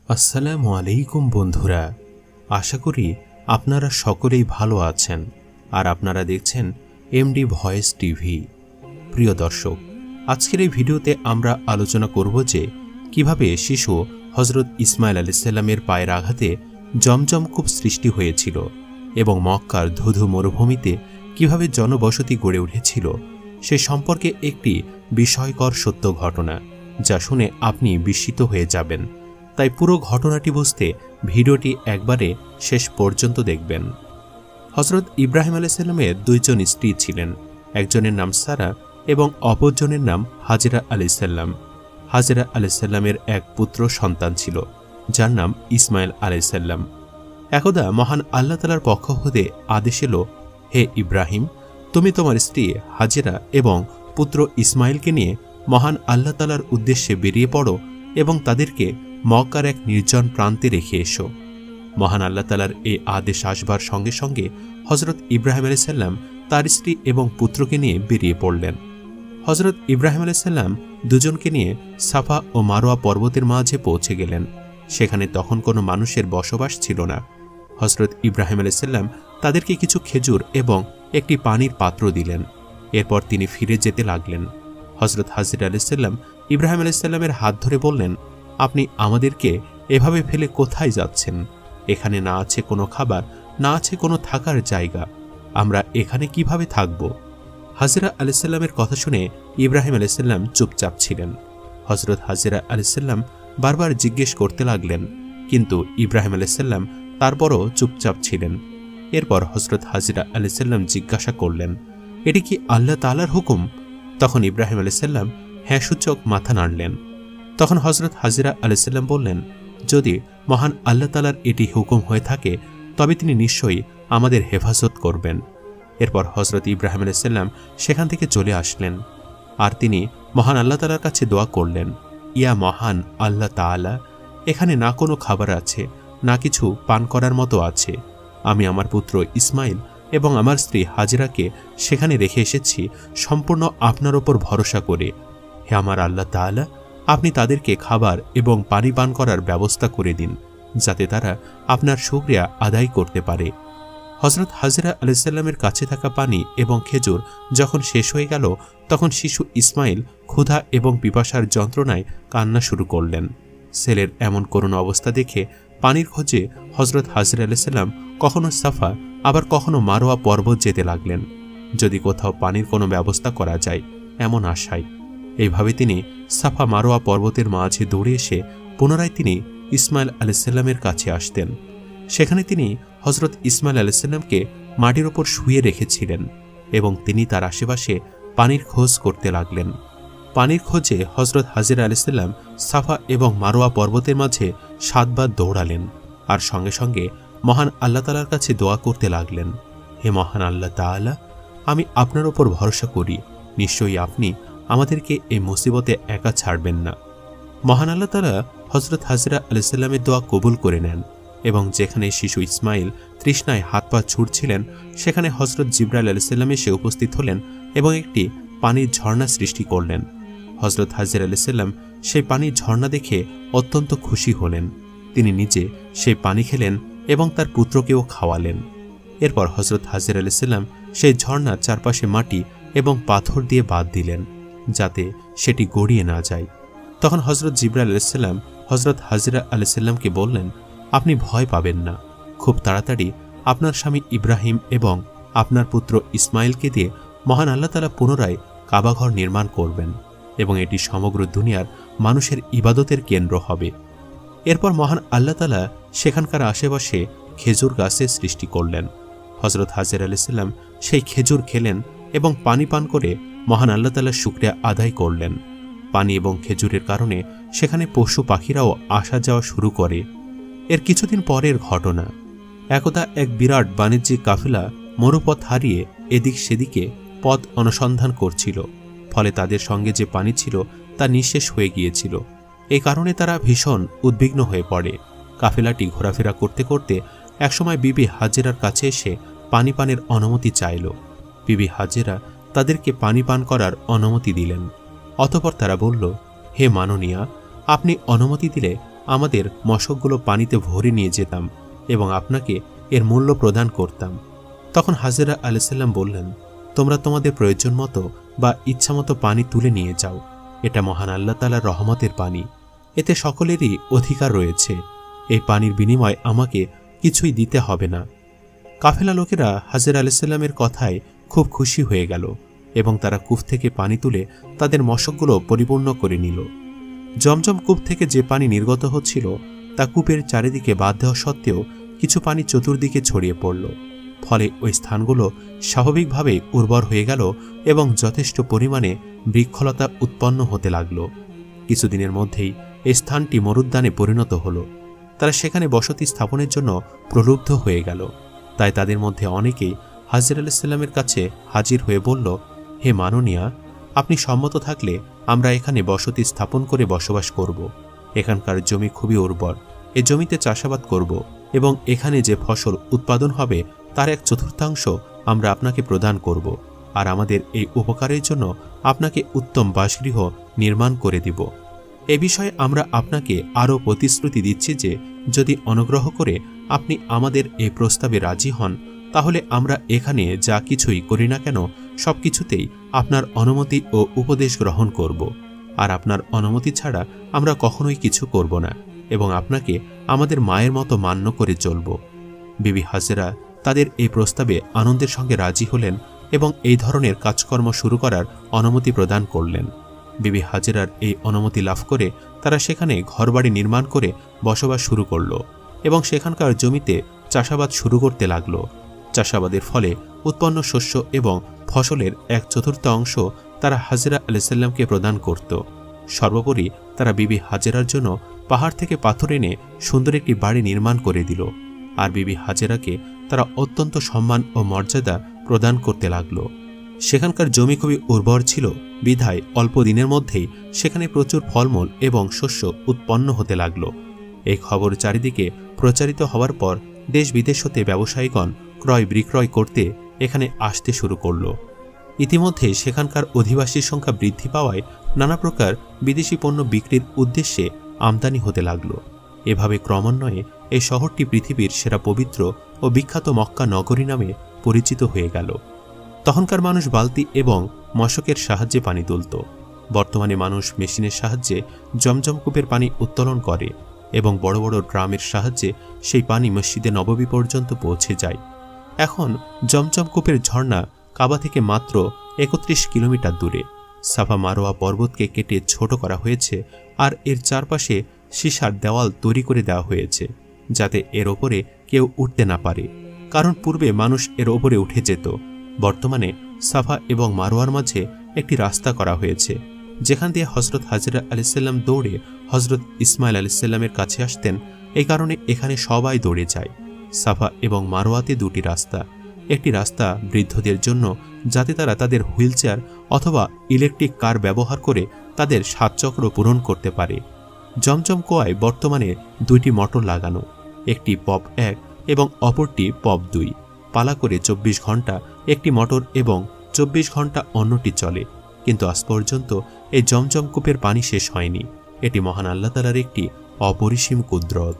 আসসালামু আলাইকুম বন্ধুরা, আশা করি আপনারা সকলেই ভালো আছেন আর আপনারা দেখছেন এমডি ভয়েস টিভি। প্রিয় দর্শক, আজকের এই ভিডিওতে আমরা আলোচনা করব যে কিভাবে শিশু হযরত ইসমাইল আলাইহিস সালামের পায়ের আঘাতে জমজম কূপ সৃষ্টি হয়েছিল এবং মক্কার ধুধু মরুভূমিতে কিভাবে জনবসতি গড়ে উঠেছিল সে সম্পর্কে একটি বিস্ময়কর সত্য ঘটনা, যা শুনে আপনি বিস্মিত হয়ে যাবেন। তাই পুরো ঘটনাটি বুঝতে ভিডিওটি একবারে শেষ পর্যন্ত দেখবেন। হযরত ইব্রাহিম আলাইহিস সালামের দুইজন স্ত্রী ছিলেন, একজনের নাম সারা এবং অপরজনের নাম হাজেরা আলাইহিস সালাম। হাজেরা আলাইহিস সালামের এক পুত্র সন্তান ছিল, যার নাম ইসমাইল আলাইহিস সালাম। একদা মহান আল্লাহ তাআলার পক্ষ হতে আদেশ এলো, হে ইব্রাহিম, তুমি তোমার স্ত্রী হাজেরা এবং পুত্র ইসমাইলকে নিয়ে মহান আল্লাহ তাআলার উদ্দেশ্যে বেরিয়ে পড়ো এবং তাদেরকে মক্কার এক নির্জন প্রান্তে রেখে এসো। মহান আল্লাহ তাআলার এই আদেশ আসবার সঙ্গে সঙ্গে হযরত ইব্রাহিম আলাইহিস সালাম তার স্ত্রী এবং পুত্রকে নিয়ে বেরিয়ে পড়লেন। হযরত ইব্রাহিম আলাইহিস সালাম দুজনকে নিয়ে সাফা ও মারোয়া পর্বতের মাঝে পৌঁছে গেলেন। সেখানে তখন কোনো মানুষের বসবাস ছিল না। হযরত ইব্রাহিম আলাইহিস সালাম তাদেরকে কিছু খেজুর এবং একটি পানির পাত্র দিলেন। এরপর তিনি ফিরে যেতে লাগলেন। হযরত হাজেরা আলাইহিস সালাম ইব্রাহিম আলাইহিস সালামের হাত ধরে বললেন, আপনি আমাদেরকে এভাবে ফেলে কোথায় যাচ্ছেন? এখানে না আছে কোনো খাবার, না আছে কোনো থাকার জায়গা, আমরা এখানে কিভাবে থাকব? হাজেরা আলাইহিস সালামের কথা শুনে ইব্রাহিম আলাইহিস সালাম চুপচাপ ছিলেন। হযরত হাজেরা আলাইহিস সালাম বারবার জিজ্ঞেস করতে লাগলেন, কিন্তু ইব্রাহিম আলাইহিস সালাম তারপরও চুপচাপ ছিলেন। এরপর হযরত হাজেরা আলাইহিস সালাম জিজ্ঞাসা করলেন, এটি কি আল্লাহ তাআলার হুকুম? তখন ইব্রাহিম আলাইহিস সালাম হ্যাঁ সূচক মাথা নাড়লেন। তখন হযরত হাজেরা আলাইহিস সালাম বললেন, যদি মহান আল্লাহ তাআলার এটি হুকুম হয়ে থাকে তবে তিনি নিশ্চয়ই আমাদের হেফাজত করবেন। এরপর হযরত ইব্রাহিম আলাইহিস সালাম সেখান থেকে চলে আসলেন আর তিনি মহান আল্লাহ তাআলার কাছে দোয়া করলেন, ইয়া মহান আল্লাহ তাআলা, এখানে না কোনো খাবার আছে, না কিছু পান করার মতো আছে। আমি আমার পুত্র ইসমাইল এবং আমার স্ত্রী হাজেরাকে সেখানে রেখে এসেছি সম্পূর্ণ আপনার ওপর ভরসা করে। হে আমার আল্লাহ তাআলা, আপনি তাদেরকে খাবার এবং পানি পান করার ব্যবস্থা করে দিন, যাতে তারা আপনার শুকরিয়া আদায় করতে পারে। হযরত হাজেরা আলাইহিস সালামের কাছে থাকা পানি এবং খেজুর যখন শেষ হয়ে গেল, তখন শিশু ইসমাইল ক্ষুধা এবং পিপাসার যন্ত্রণায় কান্না শুরু করলেন। ছেলের এমন করুণ অবস্থা দেখে পানির খোঁজে হযরত হাজেরা আলাইহিস সালাম কখনো সাফা আবার কখনো মারোয়া পর্বত যেতে লাগলেন, যদি কোথাও পানির কোনো ব্যবস্থা করা যায় এমন আশায়। এইভাবে তিনি সাফা মারোয়া পর্বতের মাঝে দৌড়ে এসে পুনরায় তিনি ইসমাইল আলাইহিস সালামের কাছে আসতেন। সেখানে তিনি হযরত ইসমাইল আলাইহিস সালামকে মাটির ওপর শুয়ে রেখেছিলেন এবং তিনি তার আশেপাশে পানির খোঁজ করতে লাগলেন। পানির খোঁজে হযরত হাজেরা আলাইহিস সালাম সাফা এবং মারোয়া পর্বতের মাঝে 7 বার দৌড়ালেন আর সঙ্গে সঙ্গে মহান আল্লাহ তাআলার কাছে দোয়া করতে লাগলেন, হে মহান আল্লাহ তাআলা, আমি আপনার ওপর ভরসা করি, নিশ্চয়ই আপনি আমাদেরকে এই মুসিবতে একা ছাড়বেন না। মহান আল্লাহ তাআলা হযরত হাজেরা আলাইহিস সালামের দোয়া কবুল করে নেন এবং যেখানে শিশু ইসমাইল তৃষ্ণায় হাত পা ছুটছিলেন, সেখানে হযরত জিবরাইল আলাইহিস সালাম এসে উপস্থিত হলেন এবং একটি পানির ঝর্ণা সৃষ্টি করলেন। হযরত হাজেরা আলাইহিস সালাম সেই পানির ঝর্ণা দেখে অত্যন্ত খুশি হলেন। তিনি নিজে সেই পানি খেলেন এবং তার পুত্রকেও খাওয়ালেন। এরপর হযরত হাজেরা আলাইহিস সালাম সেই ঝর্ণার চারপাশে মাটি এবং পাথর দিয়ে বাঁধ দিলেন, যাতে সেটি গড়িয়ে না যায়। তখন হযরত জিবরাইল আলাইহিস সালাম হযরত হাজেরা আলাইহিস সালামকে বললেন, আপনি ভয় পাবেন না, খুব তাড়াতাড়ি আপনার স্বামী ইব্রাহিম এবং আপনার পুত্র ইসমাইলকে দিয়ে মহান আল্লাহ তাআলা পুনরায় কাবাঘর নির্মাণ করবেন এবং এটি সমগ্র দুনিয়ার মানুষের ইবাদতের কেন্দ্র হবে। এরপর মহান আল্লাহ তাআলা সেখানকার আশেপাশে খেজুর গাছের সৃষ্টি করলেন। হযরত হাজেরা আলাইহিস সালাম সেই খেজুর খেলেন এবং পানি পান করে মহান আল্লাহ তাআলার শুকরিয়া আদায় করলেন। পানি এবং খেজুরের কারণে সেখানে পশু পাখিরাও আসা যাওয়া শুরু করে। এর কিছুদিন পরের ঘটনা, একদা এক বিরাট বাণিজ্যিক কাফেলা মরুপথ হারিয়ে এদিক সেদিকে পথ অনুসন্ধান করছিল। ফলে তাদের সঙ্গে যে পানি ছিল তা নিঃশেষ হয়ে গিয়েছিল। এই কারণে তারা ভীষণ উদ্বিগ্ন হয়ে পড়ে। কাফেলাটি ঘোরাফেরা করতে করতে একসময় বিবি হাজেরার কাছে এসে পানি পানের অনুমতি চাইল। বিবি হাজেরা তাদেরকে পানি পান করার অনুমতি দিলেন। অতঃপর তারা বলল, হে মাননীয়া, আপনি অনুমতি দিলে আমাদের মশকগুলো পানিতে ভরে নিয়ে যেতাম এবং আপনাকে এর মূল্য প্রদান করতাম। তখন হাজেরা আলাইসাল্লাম বললেন, তোমরা তোমাদের প্রয়োজন মতো বা ইচ্ছামতো পানি তুলে নিয়ে যাও। এটা মহান আল্লাহ তাআলার রহমতের পানি, এতে সকলেরই অধিকার রয়েছে। এই পানির বিনিময়ে আমাকে কিছুই দিতে হবে না। কাফেলা লোকেরা হাজেরা আলাইসাল্লামের কথায় খুব খুশি হয়ে গেল এবং তারা কূপ থেকে পানি তুলে তাদের মশকগুলো পরিপূর্ণ করে নিল। জমজম কূপ থেকে যে পানি নির্গত হচ্ছিল তা কূপের চারিদিকে বাঁধ দেওয়া সত্ত্বেও কিছু পানি চতুর্দিকে ছড়িয়ে পড়ল। ফলে ওই স্থানগুলো স্বাভাবিকভাবে উর্বর হয়ে গেল এবং যথেষ্ট পরিমাণে বৃক্ষলতা উৎপন্ন হতে লাগল। কিছুদিনের মধ্যেই এই স্থানটি মরুদ্যানে পরিণত হল। তারা সেখানে বসতি স্থাপনের জন্য প্রলুব্ধ হয়ে গেল। তাই তাদের মধ্যে অনেকেই হাজেরা আলাইসাল্লামের কাছে হাজির হয়ে বলল, হে মাননীয়া, আপনি সম্মত থাকলে আমরা এখানে বসতি স্থাপন করে বসবাস করব। এখানকার জমি খুবই উর্বর, এ জমিতে চাষাবাদ করব এবং এখানে যে ফসল উৎপাদন হবে তার 1/4 আমরা আপনাকে প্রদান করব, আর আমাদের এই উপকারের জন্য আপনাকে উত্তম বাসগৃহ নির্মাণ করে দিব। এ বিষয়ে আমরা আপনাকে আরও প্রতিশ্রুতি দিচ্ছি যে যদি অনুগ্রহ করে আপনি আমাদের এই প্রস্তাবে রাজি হন, তাহলে আমরা এখানে যা কিছুই করি না কেন সবকিছুতেই আপনার অনুমতি ও উপদেশ গ্রহণ করব, আর আপনার অনুমতি ছাড়া আমরা কখনোই কিছু করব না এবং আপনাকে আমাদের মায়ের মতো মান্য করে চলব। বিবি হাজেরা তাদের এই প্রস্তাবে আনন্দের সঙ্গে রাজি হলেন এবং এই ধরনের কাজকর্ম শুরু করার অনুমতি প্রদান করলেন। বিবি হাজেরার এই অনুমতি লাভ করে তারা সেখানে ঘরবাড়ি নির্মাণ করে বসবাস শুরু করল এবং সেখানকার জমিতে চাষাবাদ শুরু করতে লাগল। চাষাবাদের ফলে উৎপন্ন শস্য এবং ফসলের 1/4 তারা হাজেরা আলাইসাল্লামকে প্রদান করত। সর্বোপরি তারা বিবি হাজেরার জন্য পাহাড় থেকে পাথর এনে সুন্দর একটি বাড়ি নির্মাণ করে দিল, আর বিবি হাজেরাকে তারা অত্যন্ত সম্মান ও মর্যাদা প্রদান করতে লাগল। সেখানকার জমি খুবই উর্বর ছিল বিধায় অল্প দিনের মধ্যেই সেখানে প্রচুর ফলমূল এবং শস্য উৎপন্ন হতে লাগল। এই খবর চারিদিকে প্রচারিত হওয়ার পর দেশ বিদেশ হতে ব্যবসায়ীগণ ক্রয় বিক্রয় করতে এখানে আসতে শুরু করল। ইতিমধ্যে সেখানকার অধিবাসীর সংখ্যা বৃদ্ধি পাওয়ায় নানা প্রকার বিদেশি পণ্য বিক্রির উদ্দেশ্যে আমদানি হতে লাগল। এভাবে ক্রমান্বয়ে এই শহরটি পৃথিবীর সেরা পবিত্র ও বিখ্যাত মক্কা নগরী নামে পরিচিত হয়ে গেল। তখনকার মানুষ বালতি এবং মশকের সাহায্যে পানি তুলত। বর্তমানে মানুষ মেশিনের সাহায্যে জমজম কূপের পানি উত্তোলন করে এবং বড় বড় ড্রামের সাহায্যে সেই পানি মসজিদে নববী পর্যন্ত পৌঁছে যায়। এখন জমজম কূপের ঝর্ণা কাবা থেকে মাত্র 31 কিলোমিটার দূরে। সাফা মারোয়া পর্বতকে কেটে ছোট করা হয়েছে আর এর চারপাশে সীসার দেওয়াল তৈরি করে দেওয়া হয়েছে যাতে এর ওপরে কেউ উঠতে না পারে, কারণ পূর্বে মানুষ এর ওপরে উঠে যেত। বর্তমানে সাফা এবং মারোয়ার মাঝে একটি রাস্তা করা হয়েছে যেখান দিয়ে হজরত হাজেরা আলাইসাল্লাম দৌড়ে হজরত ইসমাইল আলাইসাল্লামের কাছে আসতেন। এই কারণে এখানে সবাই দৌড়ে যায়। সাফা এবং মারোয়াতে দুটি রাস্তা, একটি রাস্তা বৃদ্ধদের জন্য যাতে তারা তাদের হুইলচেয়ার অথবা ইলেকট্রিক কার ব্যবহার করে তাদের 7 চক্র পূরণ করতে পারে। জমজম কুয়ায় বর্তমানে 2টি মোটর লাগানো, একটি পপ 1 এবং অপরটি পপ 2। পালা করে 24 ঘন্টা একটি মোটর এবং 24 ঘন্টা অন্যটি চলে, কিন্তু আজ পর্যন্ত এই জমজম কূপের পানি শেষ হয়নি। এটি মহান আল্লাহ তাআলার একটি অপরিসীম কুদরত।